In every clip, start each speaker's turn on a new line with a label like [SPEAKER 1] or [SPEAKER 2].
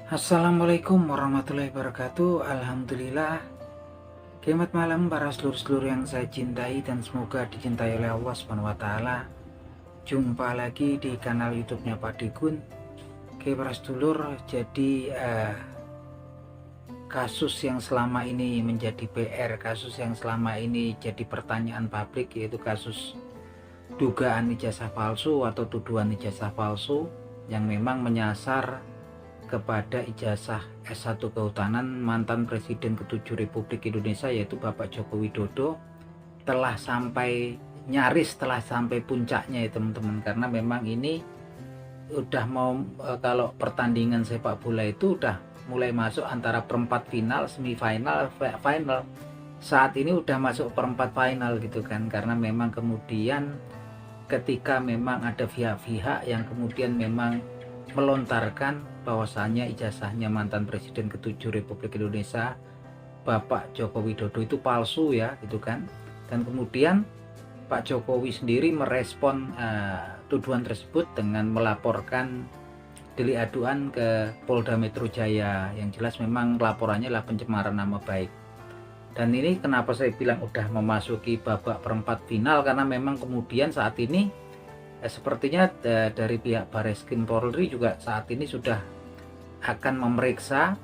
[SPEAKER 1] Assalamualaikum warahmatullahi wabarakatuh. Alhamdulillah. Selamat malam para seluruh yang saya cintai dan semoga dicintai oleh Allah Subhanahu wa taala. Jumpa lagi di kanal YouTube-nya Pak Digun. Oke para sedulur, jadi kasus yang selama ini menjadi PR, kasus yang selama ini jadi pertanyaan publik, yaitu kasus dugaan ijazah palsu atau tuduhan ijazah palsu yang memang menyasar kepada ijazah S1 Kehutanan mantan Presiden ke-7 Republik Indonesia yaitu Bapak Joko Widodo, telah sampai nyaris telah sampai puncaknya ya teman-teman, karena memang ini udah mau kalau pertandingan sepak bola itu udah mulai masuk antara perempat final, semifinal, final. Saat ini udah masuk perempat final gitu kan, karena memang kemudian ketika memang ada pihak-pihak yang kemudian memang melontarkan bahwasanya ijazahnya mantan Presiden ke-7 Republik Indonesia Bapak Joko Widodo itu palsu ya gitu kan, dan kemudian Pak Jokowi sendiri merespon tuduhan tersebut dengan melaporkan delik aduan ke Polda Metro Jaya. Yang jelas memang laporannya adalah pencemaran nama baik. Dan ini kenapa saya bilang udah memasuki babak perempat final, karena memang kemudian saat ini sepertinya dari pihak Barreskrim Polri juga saat ini sudah akan memeriksa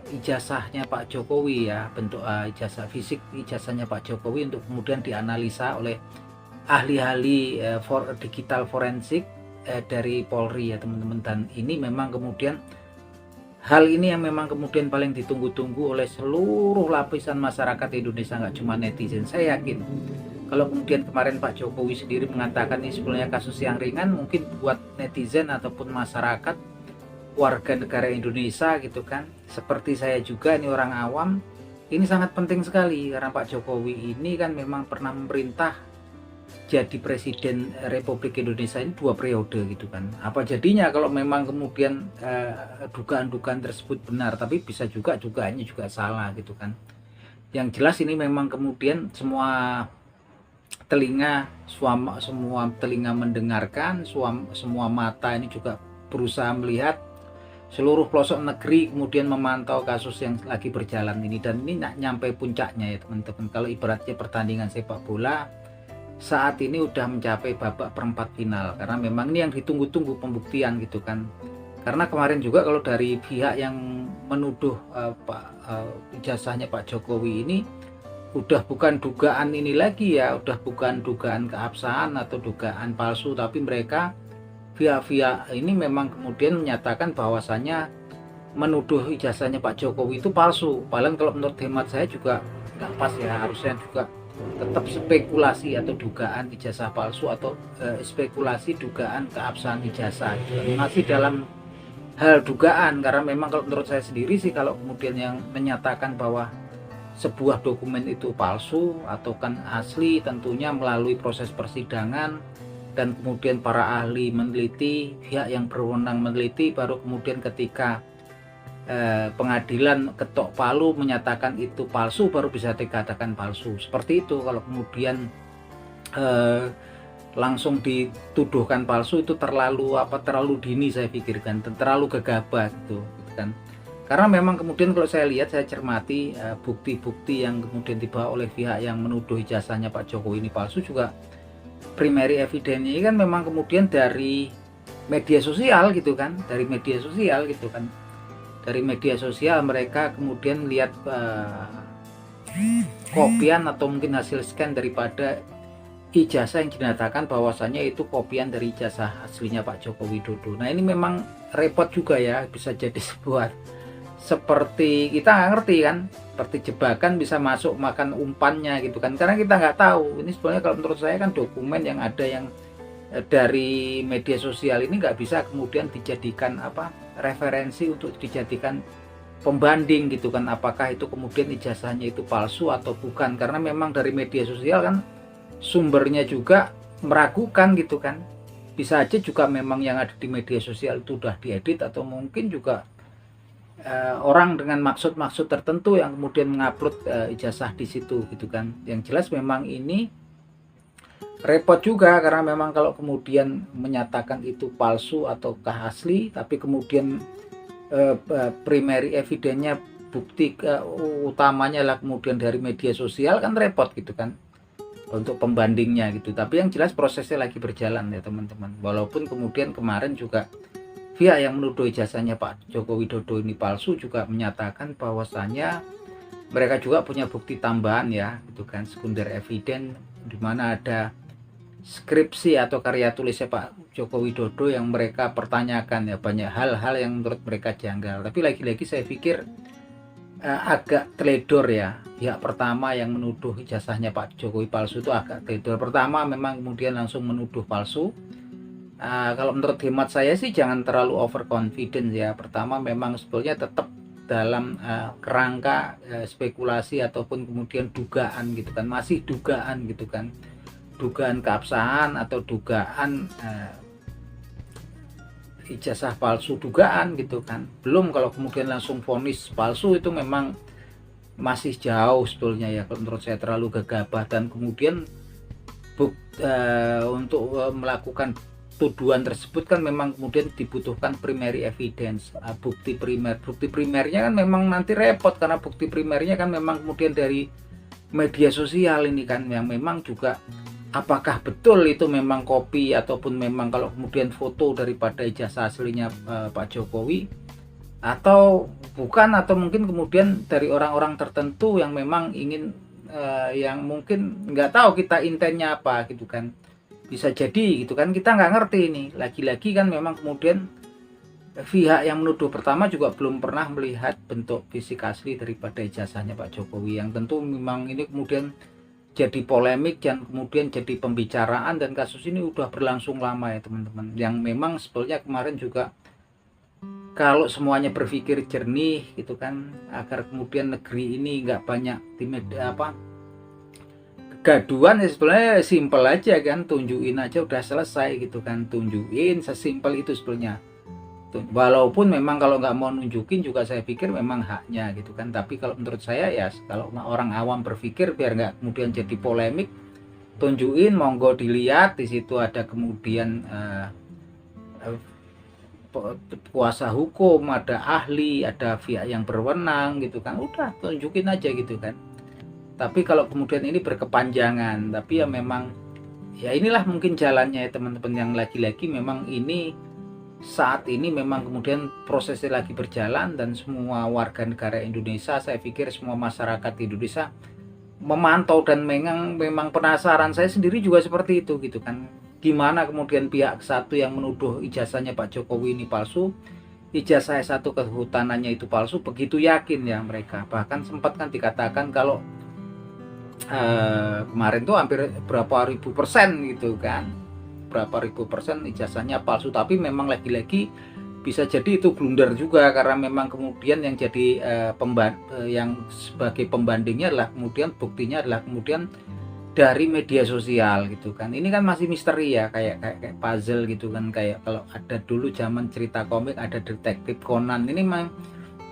[SPEAKER 1] ijazahnya Pak Jokowi ya, bentuk ijazah fisik ijazahnya Pak Jokowi untuk kemudian dianalisa oleh ahli-ahli digital forensik dari Polri ya teman-teman. Dan ini memang kemudian hal ini yang memang kemudian paling ditunggu-tunggu oleh seluruh lapisan masyarakat Indonesia, nggak cuma netizen. Saya yakin kalau kemudian kemarin Pak Jokowi sendiri mengatakan ini sebenarnya kasus yang ringan, mungkin buat netizen ataupun masyarakat warga negara Indonesia gitu kan, seperti saya juga ini orang awam, ini sangat penting sekali karena Pak Jokowi ini kan memang pernah memerintah jadi Presiden Republik Indonesia ini 2 periode gitu kan. Apa jadinya kalau memang kemudian dugaan-dugaan tersebut benar, tapi bisa juga dugaannya juga salah gitu kan. Yang jelas ini memang kemudian semua telinga mendengarkan, semua mata ini juga berusaha melihat, seluruh pelosok negeri kemudian memantau kasus yang lagi berjalan ini, dan ini nyampe puncaknya ya teman-teman. Kalau ibaratnya pertandingan sepak bola saat ini udah mencapai babak perempat final, karena memang ini yang ditunggu-tunggu pembuktian gitu kan. Karena kemarin juga kalau dari pihak yang menuduh ijazahnya Pak Jokowi ini udah bukan dugaan ini lagi ya, udah bukan dugaan keabsahan atau dugaan palsu, tapi mereka via ini memang kemudian menyatakan bahwasannya menuduh ijazahnya Pak Jokowi itu palsu. Padahal kalau menurut hemat saya juga nggak pas ya, harusnya juga tetap spekulasi atau dugaan ijazah palsu atau spekulasi dugaan keabsahan ijazah gitu. Masih dalam hal dugaan, karena memang kalau menurut saya sendiri sih, kalau kemudian yang menyatakan bahwa sebuah dokumen itu palsu atau kan asli, tentunya melalui proses persidangan dan kemudian para ahli meneliti, pihak yang berwenang meneliti, baru kemudian ketika pengadilan ketok palu menyatakan itu palsu, baru bisa dikatakan palsu. Seperti itu. Kalau kemudian langsung dituduhkan palsu itu terlalu dini saya pikirkan, terlalu gegabah gitu kan. Karena memang kemudian kalau saya lihat, saya cermati bukti-bukti yang kemudian dibawa oleh pihak yang menuduh ijazahnya Pak Jokowi ini palsu juga primary evidence ini kan memang kemudian dari media sosial gitu kan, dari media sosial mereka kemudian lihat kopian atau mungkin hasil scan daripada ijazah yang dinyatakan bahwasannya itu kopian dari ijazah aslinya Pak Joko Widodo. Nah ini memang repot juga ya, bisa jadi sebuah seperti kita nggak ngerti kan, seperti jebakan, bisa masuk makan umpannya gitu kan, karena kita nggak tahu ini sebenarnya. Kalau menurut saya kan dokumen yang ada yang dari media sosial ini nggak bisa kemudian dijadikan referensi untuk dijadikan pembanding gitu kan, apakah itu kemudian ijazahnya itu palsu atau bukan, karena memang dari media sosial kan sumbernya juga meragukan gitu kan. Bisa aja juga memang yang ada di media sosial itu udah diedit, atau mungkin juga orang dengan maksud-maksud tertentu yang kemudian mengupload ijazah di situ gitu kan. Yang jelas memang ini repot juga, karena memang kalau kemudian menyatakan itu palsu ataukah asli, tapi kemudian primary evidence-nya, bukti utamanya lah kemudian dari media sosial, kan repot gitu kan untuk pembandingnya gitu. Tapi yang jelas prosesnya lagi berjalan ya teman-teman. Walaupun kemudian kemarin juga pihak yang menuduh ijazahnya Pak Joko Widodo ini palsu juga menyatakan bahwasanya mereka juga punya bukti tambahan ya gitu kan, sekunder evidence, di mana ada skripsi atau karya tulisnya Pak Joko Widodo yang mereka pertanyakan ya, banyak hal-hal yang menurut mereka janggal. Tapi lagi-lagi saya pikir agak teledor ya. Pihak pertama yang menuduh ijazahnya Pak Jokowi palsu itu agak teledor. Pertama memang kemudian langsung menuduh palsu. Kalau menurut hemat saya sih jangan terlalu overconfident ya. Pertama memang sebetulnya tetap dalam kerangka spekulasi ataupun kemudian dugaan gitu kan, masih dugaan gitu kan, dugaan keabsahan atau dugaan ijazah palsu, dugaan gitu kan. Belum kalau kemudian langsung vonis palsu, itu memang masih jauh sebetulnya ya, kalau menurut saya terlalu gegabah. Dan kemudian untuk melakukan tuduhan tersebut kan memang kemudian dibutuhkan primary evidence, bukti primernya kan memang nanti repot, karena bukti primernya kan memang kemudian dari media sosial ini kan, yang memang juga apakah betul itu memang kopi ataupun memang kalau kemudian foto daripada ijazah aslinya Pak Jokowi, atau bukan, atau mungkin kemudian dari orang-orang tertentu yang memang ingin yang mungkin nggak tahu kita intennya apa gitu kan, bisa jadi gitu kan, kita nggak ngerti ini. Lagi-lagi kan memang kemudian pihak yang menuduh pertama juga belum pernah melihat bentuk fisik asli daripada ijazahnya Pak Jokowi, yang tentu memang ini kemudian jadi polemik dan kemudian jadi pembicaraan, dan kasus ini udah berlangsung lama ya teman-teman. Yang memang sebetulnya kemarin juga kalau semuanya berpikir jernih gitu kan, agar kemudian negeri ini nggak banyak kegaduan, ya sebetulnya simpel aja kan, tunjukin aja udah selesai gitu kan, tunjukin, sesimpel itu sebetulnya. Walaupun memang kalau nggak mau nunjukin juga saya pikir memang haknya gitu kan. Tapi kalau menurut saya ya, kalau orang awam berpikir biar nggak kemudian jadi polemik, tunjukin, monggo dilihat, di situ ada kemudian kuasa hukum, ada ahli, ada pihak yang berwenang gitu kan, udah tunjukin aja gitu kan. Tapi kalau kemudian ini berkepanjangan, tapi ya memang ya inilah mungkin jalannya ya teman-teman, yang lagi-lagi memang ini saat ini memang kemudian prosesnya lagi berjalan, dan semua warga negara Indonesia, saya pikir semua masyarakat Indonesia memantau dan memang penasaran. Saya sendiri juga seperti itu gitu kan, gimana kemudian pihak satu yang menuduh ijazahnya Pak Jokowi ini palsu, ijazah S1 kehutanannya itu palsu, begitu yakin ya mereka. Bahkan sempat kan dikatakan kalau kemarin tuh hampir berapa ribu persen gitu kan, berapa ribu persen ijazahnya palsu. Tapi memang lagi-lagi bisa jadi itu blunder juga, karena memang kemudian yang jadi yang sebagai pembandingnya adalah kemudian buktinya adalah kemudian dari media sosial gitu kan. Ini kan masih misteri ya, kayak puzzle gitu kan, kayak kalau ada dulu zaman cerita komik ada detektif Conan. Ini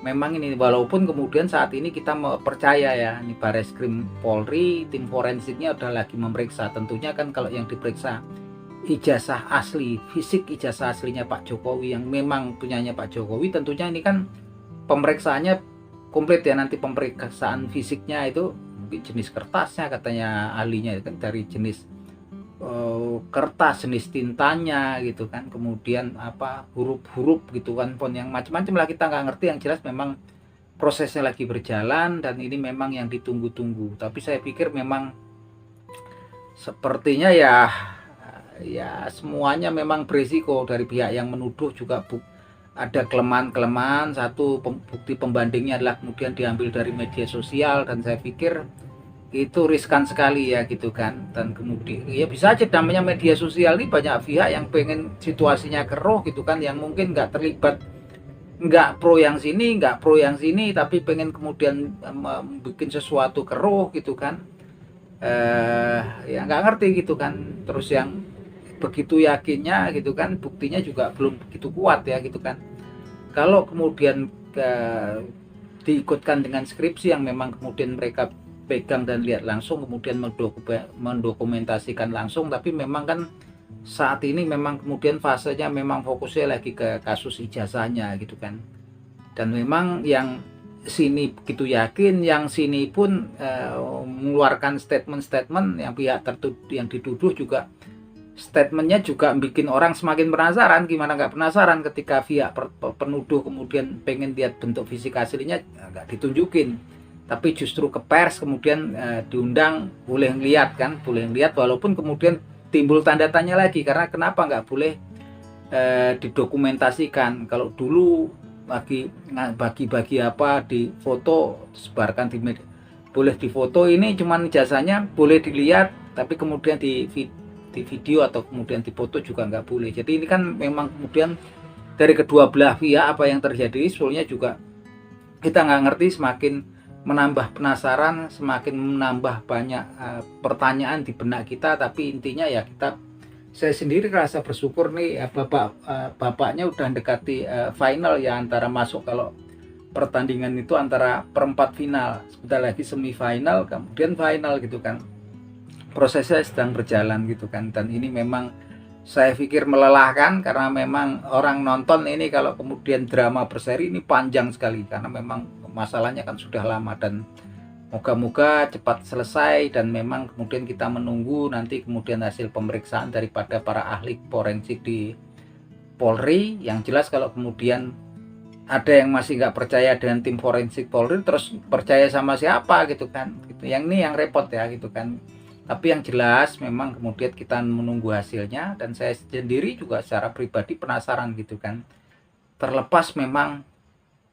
[SPEAKER 1] memang ini, walaupun kemudian saat ini kita percaya ya, ini Bareskrim Polri, tim forensiknya udah lagi memeriksa. Tentunya kan kalau yang diperiksa ijazah asli, fisik ijazah aslinya Pak Jokowi yang memang punyanya Pak Jokowi, tentunya ini kan pemeriksaannya komplit ya. Nanti pemeriksaan fisiknya itu jenis kertasnya katanya ahlinya kan, dari jenis kertas, jenis tintanya gitu kan, kemudian apa huruf-huruf gitu kan, font yang macam-macam lah, kita nggak ngerti. Yang jelas memang prosesnya lagi berjalan, dan ini memang yang ditunggu-tunggu. Tapi saya pikir memang sepertinya ya semuanya memang berisiko. Dari pihak yang menuduh juga ada kelemahan-kelemahan. Satu, bukti pembandingnya adalah kemudian diambil dari media sosial, dan saya pikir itu riskan sekali ya gitu kan. Dan kemudian ya bisa aja namanya media sosial ini banyak pihak yang pengen situasinya keruh gitu kan, yang mungkin nggak terlibat, nggak pro yang sini, nggak pro yang sini, tapi pengen kemudian bikin sesuatu keruh gitu kan. Ya nggak ngerti gitu kan. Terus yang begitu yakinnya gitu kan, buktinya juga belum begitu kuat ya gitu kan. Kalau kemudian diikutkan dengan skripsi yang memang kemudian mereka pegang dan lihat langsung, kemudian mendokumentasikan langsung, tapi memang kan saat ini memang kemudian fasenya memang fokusnya lagi ke kasus ijazahnya gitu kan. Dan memang yang sini begitu yakin, yang sini pun mengeluarkan statement-statement yang pihak tertuduh yang dituduh juga statementnya juga bikin orang semakin penasaran. Gimana nggak penasaran ketika pihak penuduh kemudian pengen lihat bentuk fisik aslinya, nggak ditunjukin, tapi justru ke pers kemudian diundang boleh ngeliat kan, boleh ngeliat, walaupun kemudian timbul tanda tanya lagi karena kenapa nggak boleh didokumentasikan. Kalau dulu bagi-bagi apa di foto sebarkan di media, boleh difoto, ini cuman jasanya boleh dilihat tapi kemudian di video atau kemudian di foto juga nggak boleh. Jadi ini kan memang kemudian dari kedua belah pihak apa yang terjadi sebetulnya juga kita nggak ngerti, semakin menambah penasaran, semakin menambah banyak pertanyaan di benak kita. Tapi intinya ya saya sendiri rasa bersyukur nih bapaknya udah mendekati final ya, antara masuk, kalau pertandingan itu antara perempat final, sebentar lagi semifinal, kemudian final gitu kan. Prosesnya sedang berjalan gitu kan. Dan ini memang saya pikir melelahkan karena memang orang nonton ini kalau kemudian drama berseri ini panjang sekali karena memang masalahnya kan sudah lama. Dan moga-moga cepat selesai dan memang kemudian kita menunggu nanti kemudian hasil pemeriksaan daripada para ahli forensik di Polri. Yang jelas kalau kemudian ada yang masih nggak percaya dengan tim forensik Polri, terus percaya sama siapa gitu kan, gitu. Yang ini yang repot ya gitu kan. Tapi yang jelas memang kemudian kita menunggu hasilnya, dan saya sendiri juga secara pribadi penasaran gitu kan. Terlepas memang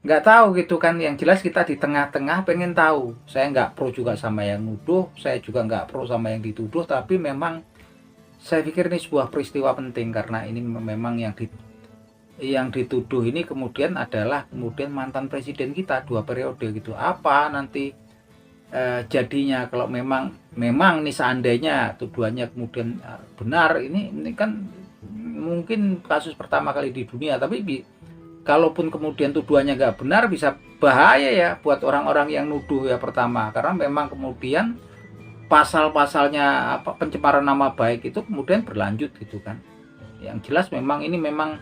[SPEAKER 1] nggak tahu gitu kan, yang jelas kita di tengah-tengah pengen tahu. Saya nggak pro juga sama yang nuduh, saya juga nggak pro sama yang dituduh, tapi memang saya pikir ini sebuah peristiwa penting karena ini memang yang dituduh ini kemudian adalah kemudian mantan presiden kita 2 periode gitu. Apa nanti jadinya kalau memang nih seandainya tuduhannya kemudian benar, ini kan mungkin kasus pertama kali di dunia. Tapi kalaupun kemudian tuduhannya nggak benar, bisa bahaya ya buat orang-orang yang nuduh ya pertama, karena memang kemudian pasal-pasalnya pencemaran nama baik itu kemudian berlanjut gitu kan. Yang jelas memang ini memang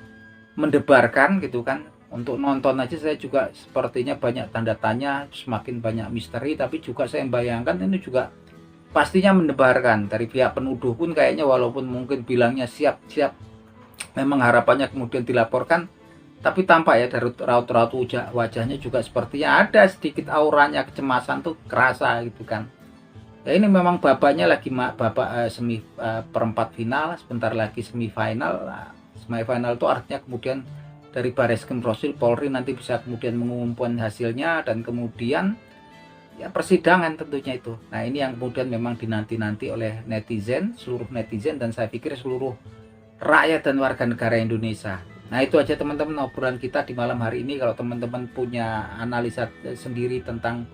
[SPEAKER 1] mendebarkan gitu kan. Untuk nonton aja saya juga sepertinya banyak tanda tanya, semakin banyak misteri, tapi juga saya membayangkan ini juga pastinya mendebarkan. Dari pihak penuduh pun kayaknya walaupun mungkin bilangnya siap-siap, memang harapannya kemudian dilaporkan, tapi tampak ya dari raut-raut wajahnya juga sepertinya ada sedikit auranya kecemasan tuh kerasa gitu kan. Ya ini memang bapaknya lagi perempat final, sebentar lagi semifinal. Semifinal itu artinya kemudian dari Barreskrim Polri nanti bisa kemudian mengumumkan hasilnya, dan kemudian ya persidangan tentunya itu. Nah ini yang kemudian memang dinanti-nanti oleh netizen, seluruh netizen, dan saya pikir seluruh rakyat dan warga negara Indonesia. Nah itu aja teman-teman obrolan kita di malam hari ini. Kalau teman-teman punya analisa sendiri tentang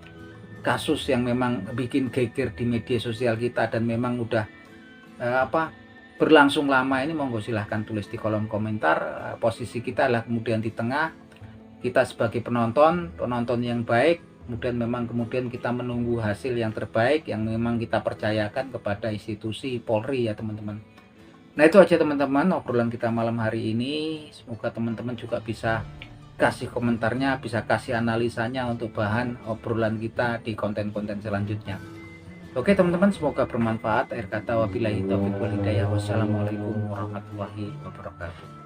[SPEAKER 1] kasus yang memang bikin geger di media sosial kita dan memang udah berlangsung lama ini, monggo silahkan tulis di kolom komentar. Posisi kita adalah kemudian di tengah, kita sebagai penonton yang baik, kemudian kita menunggu hasil yang terbaik yang memang kita percayakan kepada institusi Polri ya teman-teman. Nah itu aja teman-teman obrolan kita malam hari ini. Semoga teman-teman juga bisa kasih komentarnya, bisa kasih analisanya untuk bahan obrolan kita di konten-konten selanjutnya. Oke teman-teman, semoga bermanfaat. Akhir kata wabillahi taufiq wal hidayah. Wassalamualaikum warahmatullahi wabarakatuh.